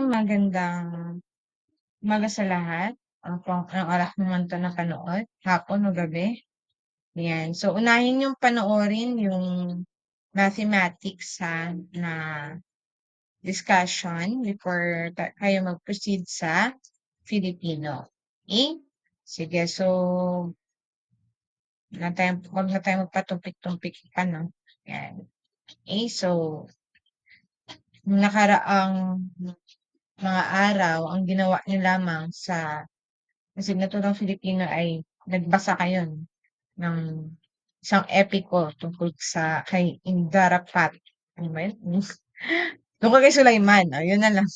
Magandang umaga sa lahat. Anong oras mo man 'to napanood, hapon o gabi? Yan. So, unahin niyong panoorin yung mathematics na discussion before kayo mag-proceed sa Filipino. Okay? Sige. So, wag na tayong magpatumpik-tumpik pa, no? Yan. Okay? So, nung nakaraang mga araw, ang ginawa niyo lamang sa asignaturang Filipino ay nagbasa kayo ng isang epiko tungkol kay Indarapat. Ano ba yun? Tungkol kay Sulaiman. Yun na lang.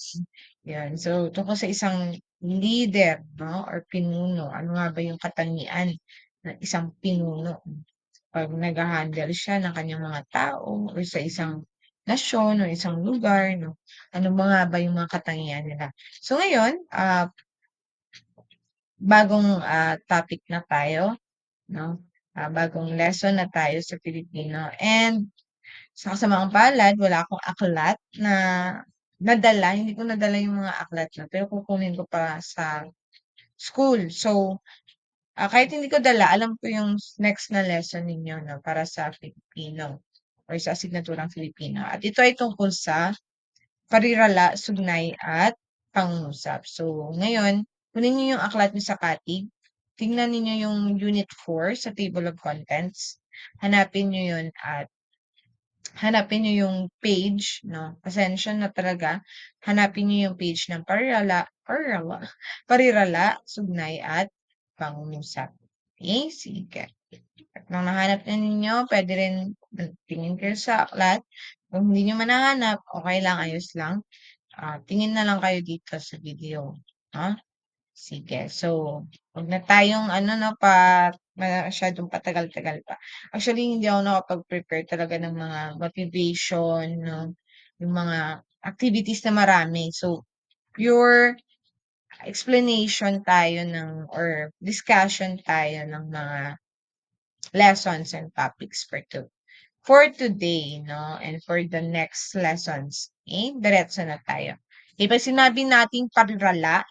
Yan. So, tungkol sa isang leader, no? Or pinuno. Ano nga ba yung katangian ng isang pinuno? Pag nag-handle siya ng kanyang mga tao or sa isang nasyon o isang lugar, no? Ano mga ba yung mga katangian nila? So, ngayon, bagong topic na tayo, no? Bagong lesson na tayo sa Filipino. And sa kasamaang palad, wala akong aklat na nadala. Hindi ko nadala yung mga aklat na, pero kukunin ko pa sa school. So, kahit hindi ko dala, alam ko yung next na lesson ninyo, no, para sa Filipino or sa asignaturang Filipino. At ito ay tungkol sa parirala, sugnay, at pangungusap. So, ngayon, kunin niyo yung aklat niyo sa katig. Tingnan niyo yung Unit 4 sa Table of Contents. Hanapin niyo yun at hanapin niyo yung page, no? Pasensya na talaga. Hanapin niyo yung page ng parirala, sugnay, at pangungusap. Okay? Sige. At nang nahanap na ninyo, pwede rin tingin kayo sa aklat. Kung hindi nyo manahanap, okay lang, ayos lang. Tingin na lang kayo dito sa video. Ha? Sige. So, wag na tayong masyadong patagal-tagal pa. Actually, hindi ako nakapag-prepare talaga ng mga motivation, no? Yung mga activities na marami. So, pure explanation tayo or discussion tayo ng mga lessons and topics for today, no? And for the next lessons. Okay? Diretso na tayo. Okay, pag sinabi nating parirala,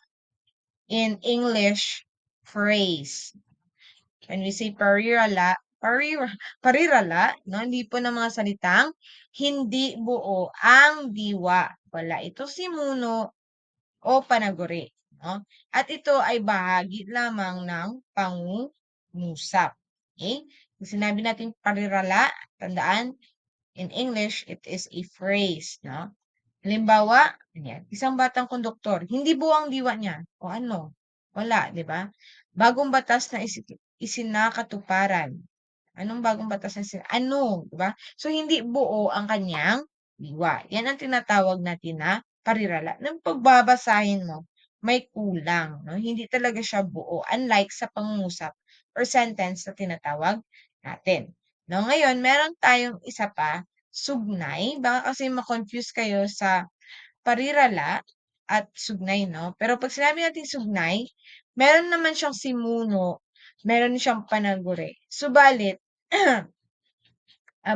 in English, phrase. When we say parirala, no? Hindi po ng mga salitang hindi buo ang diwa. Wala ito simuno o panaguri. No? At ito ay bahagi lamang ng pangungusap. Okay? Kung sinabi natin parirala, tandaan, in English, it is a phrase. No? Halimbawa, isang batang konduktor, hindi buwang diwa niya. O ano? Wala, di ba? Bagong batas na isinakatuparan. Anong bagong batas na ano, di ba? So, hindi buo ang kanyang diwa. Yan ang tinatawag natin na parirala. Nung pagbabasahin mo, may kulang. No? Hindi talaga siya buo. Unlike sa pangungusap or sentence na tinatawag natin. No? Ngayon, meron tayong isa pa, sugnay. Baka kasi ma-confuse kayo sa parirala at sugnay, no? Pero pag sinabi natin sugnay, meron naman siyang simuno, meron siyang panaguri. Subalit,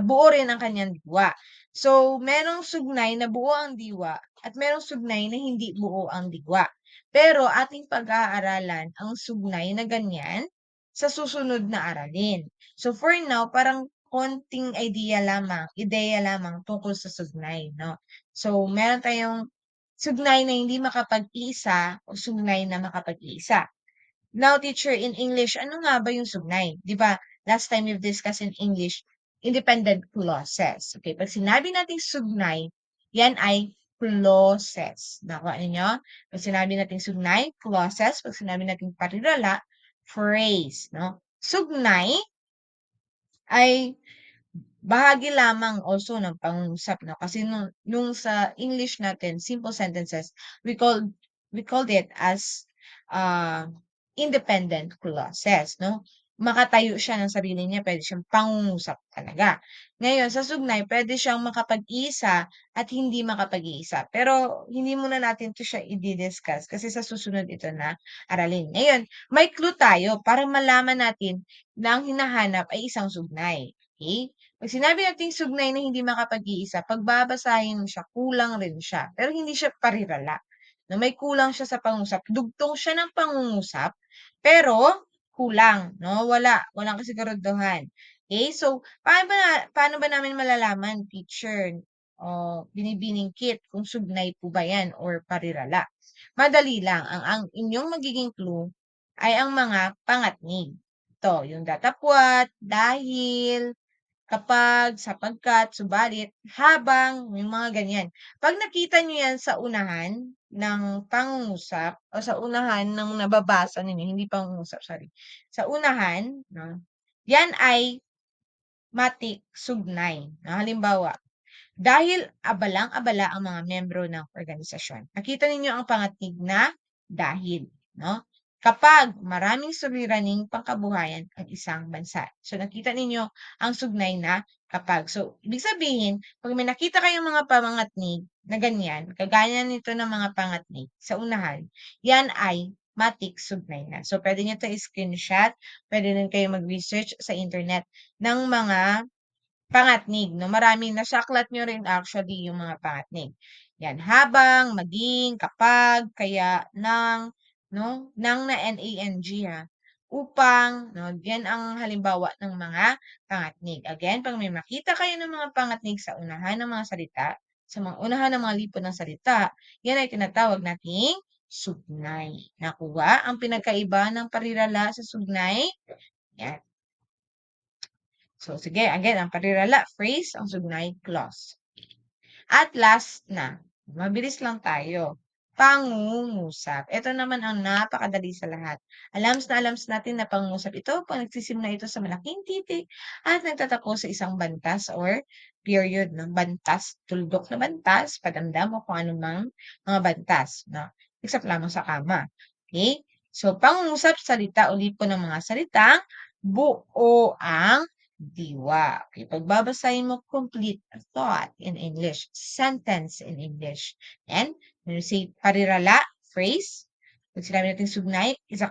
buo rin ang kanyang diwa. So, merong sugnay na buo ang diwa at merong sugnay na hindi buo ang diwa. Pero ating pag-aaralan ang sugnay na ganyan sa susunod na aralin. So, for now, parang konting ideya lamang tungkol sa sugnay, no? So, meron tayong sugnay na hindi makapag-isa o sugnay na makapag-isa. Now, teacher, in English, ano nga ba yung sugnay? Di ba, last time we've discussed in English, independent clauses. Okay, pag sinabi natin sugnay, yan ay clauses. Nakuha ninyo? Pag sinabi natin sugnay, clauses. Pag sinabi natin parirala, phrase. No? Sugnay ay bahagi lamang also ng pangungusap, no? Kasi nung sa English natin, simple sentences, we called it as uh, independent clauses, no? Makatayo siya ng sarili niya, pwede siyang pangungusap talaga. Ngayon, sa sugnay, pwede siyang makapag-isa at hindi makapag-isa. Pero, hindi muna natin to siya i-discuss kasi sa susunod ito na aralin. Ngayon, may clue tayo para malaman natin na ang hinahanap ay isang sugnay. Okay? Pag sinabi nating sugnay na hindi makapag-iisa, pag babasahin mo siya, kulang rin siya. Pero hindi siya parirala. No, may kulang siya sa pangungusap. Dugtong siya ng pangungusap, pero kulang. No? Walang kasiguraduhan. Okay? So, paano ba namin malalaman, teacher? O, binibiningkit kung sugnay po ba yan or parirala? Madali lang. Ang inyong magiging clue ay ang mga pangatnig. Ito, yung datapwat, dahil, kapag, sapagkat, subalit, habang, yung mga ganyan. Pag nakita nyo yan sa unahan ng pangungusap o sa unahan ng nababasa ninyo, hindi pangungusap, sorry. Sa unahan, no, yan ay matik sugnay. No? Halimbawa, dahil abalang-abala ang mga membro ng organisasyon. Nakita ninyo ang pangatnig na dahil, no? Kapag maraming suliraning pangkabuhayan ang isang bansa. So nakita ninyo ang sugnay na kapag. So ibig sabihin, pag may nakita kayong mga pamangatnig na ganyan, kagaya nito ng mga pangatnig sa unahan, yan ay matik sugnay na. So pwede nyo ito screenshot, pwede rin kayo mag-research sa internet ng mga pangatnig, no? Maraming nasaklat nyo rin actually yung mga pangatnig. Yan, habang, maging, kapag, kaya, nang, no? Nang na N-A-N-G ha. Upang, no? Yan ang halimbawa ng mga pangatnig. Again, pag may makita kayo ng mga pangatnig sa unahan ng mga salita, sa mga unahan ng mga lipod ng salita, yan ay tinatawag nating sugnay. Nakuha ang pinagkaiba ng parirala sa sugnay? Yan. So, sige, again, ang parirala, phrase, ang sugnay, clause. At last na, mabilis lang tayo, pangungusap. Ito naman ang napakadali sa lahat. Alams na alams natin na pangungusap ito pag nagsisimula ito sa malaking titik at nagtatapos sa isang bantas or period ng bantas, tuldok na bantas, padamdam o kung anumang mga bantas. No? Except lamang sa kama. Okay? So, pangungusap, salita o lipon ng mga salitang buo ang diwa. Okay, pagbabasahin mo complete thought in English, sentence in English. And when you say parirala, phrase, pag sinabi natin sugnay, it's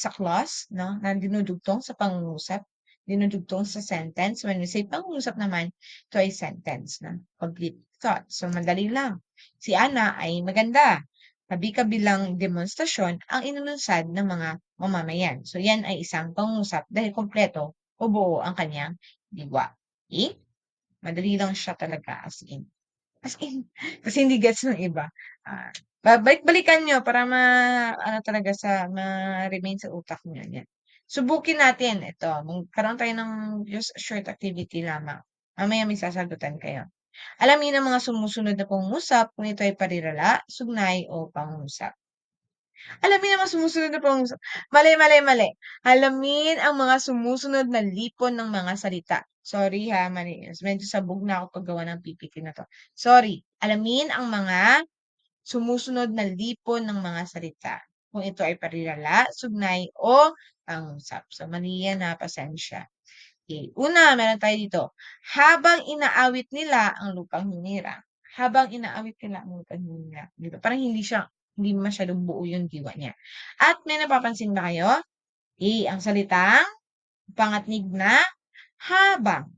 a clause, no? Na dinudugtong sa pangungusap, dinudugtong sa sentence. When we say pangungusap naman, ito ay sentence, na complete thought. So, madali lang. Si Ana ay maganda. Kabi-kabilang demonstrasyon ang inununsad ng mga mamamayan. So, yan ay isang pangungusap dahil kompleto o buo ang kanyang diwa. Okay? Madali lang siya talaga, as in. As in, kasi hindi gets ng iba. Balik-balikan nyo para ano talaga ma-remain sa utak nyo. Yan. Subukin natin ito. Magkaroon tayo ng just short activity lamang. Mamaya may sasagutan kayo. Alamin ang mga sumusunod na pangungusap kung ito ay parirala, sugnay, o pangungusap. Alamin ang mga sumusunod na pangungusap. Mali, mali, mali. Alamin ang mga sumusunod na lipon ng mga salita. Sorry ha, mali. Medyo sabog na ako paggawa ng PPT na to. Sorry. Alamin ang mga sumusunod na lipon ng mga salita. Kung ito ay parirala, sugnay, o pangungusap. So, mali yan ha, pasensya. Okay. Una, meron tayo dito. Habang inaawit nila ang lupang hinirang. Habang inaawit nila ang lupang hinirang. Dito, parang hindi masyadong buo yung diwa niya. At may napapansin ba kayo? Ang salitang pangatnig na habang.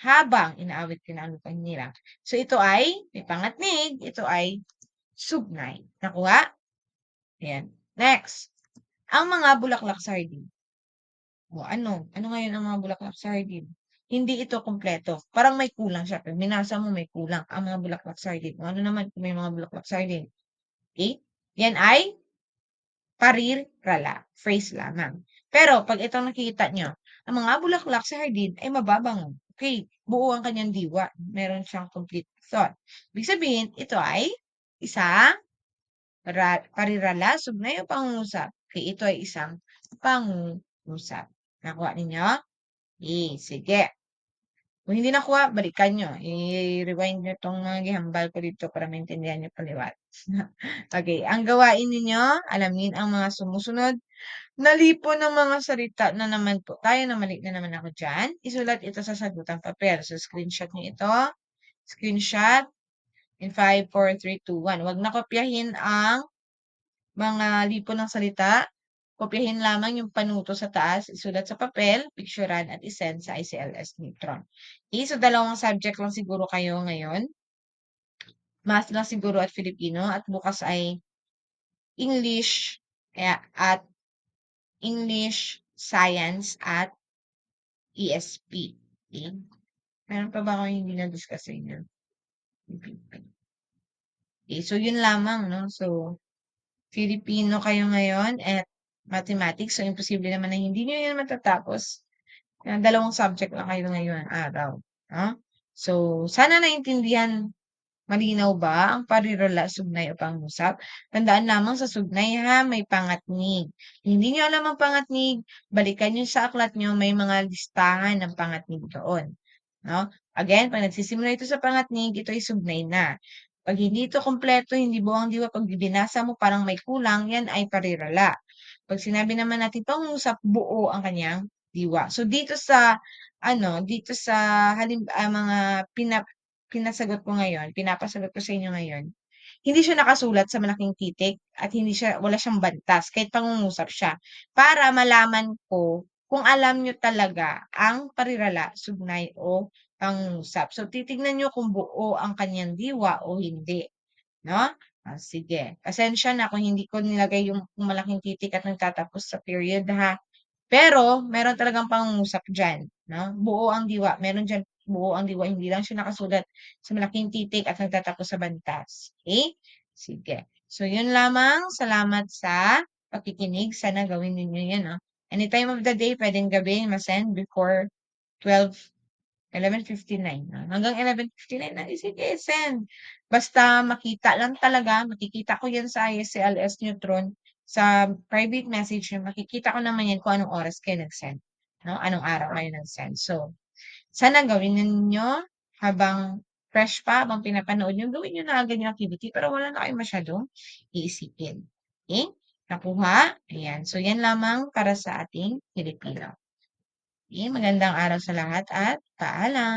Habang inaawit nila ang lupang hinirang. So, ito ay may pangatnig. Ito ay sugnay. Nakuha? Ayan. Next. Ang mga bulaklak sardine. O ano? Ano ngayon ang mga bulaklak sardine? Hindi ito kumpleto. Parang may kulang siya. Pag binasa mo, may kulang ang mga bulaklak sardine. O ano naman kung may mga bulaklak sardine? Okay? Yan ay parirala. Phrase lamang. Pero pag itong nakikita nyo, ang mga bulaklak sardine ay mababango. Okay? Buo ang kanyang diwa. Meron siyang complete thought. Ibig sabihin, ito ay isang parirala, sugnay o pangungusap. Okay, ito ay isang pangungusap. Nakuha ninyo? Sige. Kung hindi nakuha, balikan nyo. I-rewind nyo itong mga gihambal ko dito para maintindihan nyo paliwat. Okay, ang gawain ninyo, alamin ang mga sumusunod. Nalipon ng mga salita na naman po tayo, na mali na naman ako dyan. Isulat ito sa sagutang papel. So, screenshot nyo ito. Screenshot. In 5, 4, 3, 2, 1. Huwag nakopyahin ang mga lipon ng salita. kopyahin lamang yung panuto sa taas, isulat sa papel, picturean at isend sa ICLS Neutron. Okay, so dalawang subject lang siguro kayo ngayon. Math lang siguro at Filipino at bukas ay English at English, Science at ESP. Okay? Meron pa ba ako hindi na-discuss sa inyo? Okay, so yun lamang, no? So, Filipino kayo ngayon at mathematics. So, imposible naman na hindi nyo yan matatapos. Dalawang subject lang kayo ngayon araw. No? So, sana naintindihan. Malinaw ba ang parirala, sugnay o pangusap? Tandaan lamang sa sugnay ha, may pangatnig. Hindi nyo alam ang pangatnig, balikan nyo sa aklat nyo, may mga listahan ng pangatnig doon. No? Again, pag nagsisimula ito sa pangatnig, ito ay sugnay na. Pag hindi ito kompleto, hindi buwang diwa, pag binasa mo parang may kulang, yan ay parirala. Pag sinabi naman natin pangusap, buo ang kanyang diwa. So dito sa dito sa mga pinasagot ko ngayon, pinapasagot ko sa inyo ngayon, hindi siya nakasulat sa malaking titik at wala siyang bantas, kahit pangungusap siya. Para malaman ko kung alam nyo talaga ang parirala, sugnay o pangungusap. So, titignan nyo kung buo ang kanyang diwa o hindi. No? Sige. Pasensya na kung hindi ko nilagay yung malaking titik at nagtatapos sa period ha. Pero, meron talagang pangungusap dyan. No? Buo ang diwa. Meron dyan buo ang diwa. Hindi lang siya nakasulat sa malaking titik at nagtatapos sa bantas. Okay? Sige. So, yun lamang. Salamat sa pakikinig. Sana gawin ninyo yan. No? Any time of the day, pwedeng gabi, masend before 12 11:59 na. Hanggang 11:59 na, sige, send. Basta makita lang talaga, makikita ko yan sa ICLS Neutron, sa private message nyo, makikita ko naman yan kung anong oras kayo nag-send. No? Anong araw kayo nag-send. So, sana gawin ninyo habang fresh pa, habang pinapanood nyo, gawin nyo na agad yung activity, pero wala na kayo masyadong iisipin. Okay? Nakuha? Ayan. So, yan lamang para sa ating Filipino. Okay? Magandang araw sa lahat at paalam!